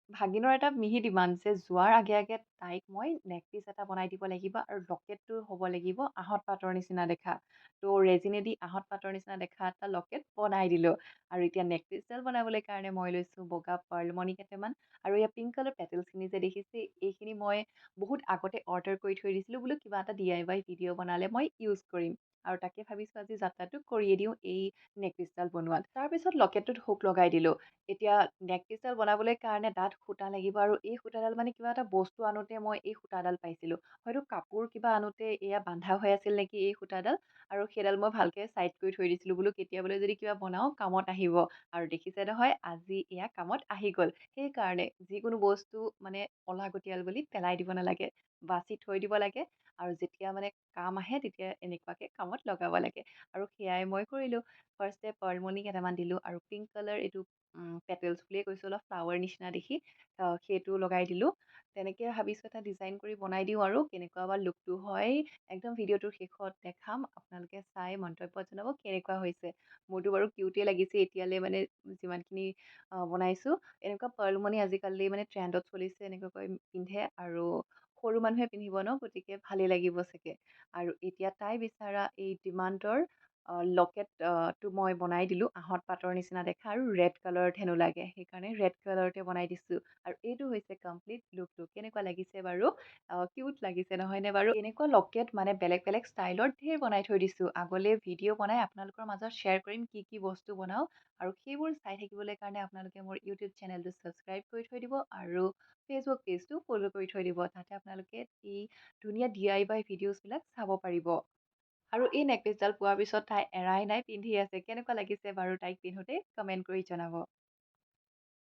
ভাগিনৰ এটা মিহি ডিমাণ্ড যে যোৱাৰ আগে আগে তাইক মই নেকপিচ এটা বনাই দিব লাগিব আৰু লকেটটো হ'ব লাগিব আহঁত পাতৰ নিচিনা দেখা। ত' ৰেজিনেদি আহঁত পাতৰ নিচিনা দেখা এটা লকেট বনাই দিলোঁ। আৰু এতিয়া নেকপিচডাল বনাবলৈ কাৰণে মই লৈছোঁ বগা পাৰ্লমণি কেইটামান আৰু এই পিংক কালাৰ পেটেলছখিনি যে দেখিছে এইখিনি মই বহুত আগতে অৰ্ডাৰ কৰি থৈ দিছিলোঁ বোলো কিবা এটা DIY ভিডিঅ' বনালে মই ইউজ কৰিম। আৰু তাকে ভাবিছোঁ আজি যাত্ৰাটো কৰিয়ে দিওঁ এই নেকপিচডাল বনোৱাত। তাৰপিছত লকেটটোত হুক লগাই দিলোঁ। এতিয়া নেকপিচডাল বনাবলৈ কাৰণে তাত সূতা লাগিব আৰু এই সূতাডাল মানে কিবা এটা বস্তু আনোতে মই এই সূতাডাল পাইছিলোঁ। হয়তো কাপোৰ কিবা আনোতে এয়া বান্ধা হৈ আছিল নেকি এই সূতাডাল আৰু সেইডাল মই ভালকৈ চাইড কৰি থৈ দিছিলোঁ বোলো কেতিয়াবলৈ যদি কিবা বনাওঁ কামত আহিব। আৰু দেখিছে নহয় আজি এয়া কামত আহি গ'ল। সেইকাৰণে যিকোনো বস্তু মানে অলাগতিয়াল বুলি পেলাই দিব নালাগে। বাছি থৈ দিব লাগে আৰু যেতিয়া মানে কাম আহে তেতিয়া এনেকুৱাকৈ কামত লগাব লাগে। আৰু সেয়াই মই কৰিলোঁ। ফাৰ্ষ্টে পাৰ্লমণি কেইটামান দিলোঁ আৰু পিংক কালাৰ এইটো পেটেলছ বুলিয়ে কৈছোঁ অলপ ফ্লাৱাৰ নিচিনা দেখি সেইটো লগাই দিলোঁ। তেনেকৈ ভাবিছোঁ এটা ডিজাইন কৰি বনাই দিওঁ আৰু কেনেকুৱা বা লুকটো হয় একদম ভিডিঅ'টোৰ শেষত দেখাম আপোনালোকে চাই মন্তব্য জনাব কেনেকুৱা হৈছে। মোৰতো বাৰু কিউটেই লাগিছে এতিয়ালৈ মানে যিমানখিনি বনাইছোঁ। এনেকুৱা পাৰ্লমণি আজিকালি মানে ট্ৰেণ্ডত চলিছে এনেকুৱাকৈ পিন্ধে আৰু সৰু মানুহে পিন্ধিব ন গতিকে ভালেই লাগিব চাগে। আৰু এতিয়া তাই বিচৰা এই ডিমাণ্ডৰ লকেটটো মই বনাই দিলোঁ আহঁত পাতৰ নিচিনা দেখা আৰু ৰেড কালাৰত হেনো লাগে সেইকাৰণে ৰেড কালাৰতে বনাই দিছোঁ। আৰু এইটো হৈছে কমপ্লিট লুকটো কেনেকুৱা লাগিছে বাৰু কিউট লাগিছে নহয়নে বাৰু এনেকুৱা লকেট মানে বেলেগ বেলেগ ষ্টাইলত ঢেৰ বনাই থৈ দিছোঁ আগলৈ ভিডিঅ' বনাই আপোনালোকৰ মাজত শ্বেয়াৰ কৰিম কি কি বস্তু বনাওঁ আৰু সেইবোৰ চাই থাকিবলৈ কাৰণে আপোনালোকে মোৰ ইউটিউব চেনেলটো ছাবস্ক্ৰাইব কৰি থৈ দিব আৰু ফেচবুক পেজটো ফ'ল' কৰি থৈ দিব তাতে আপোনালোকে এই ধুনীয়া DIY ভিডিঅ'ছবিলাক চাব পাৰিব। আৰু এই নেকপিচডাল পোৱাৰ পিছত তাই এৰাই নাই পিন্ধি আছে কেনেকুৱা লাগিছে বাৰু তাইক পিন্ধোতে কমেণ্ট কৰি জনাব।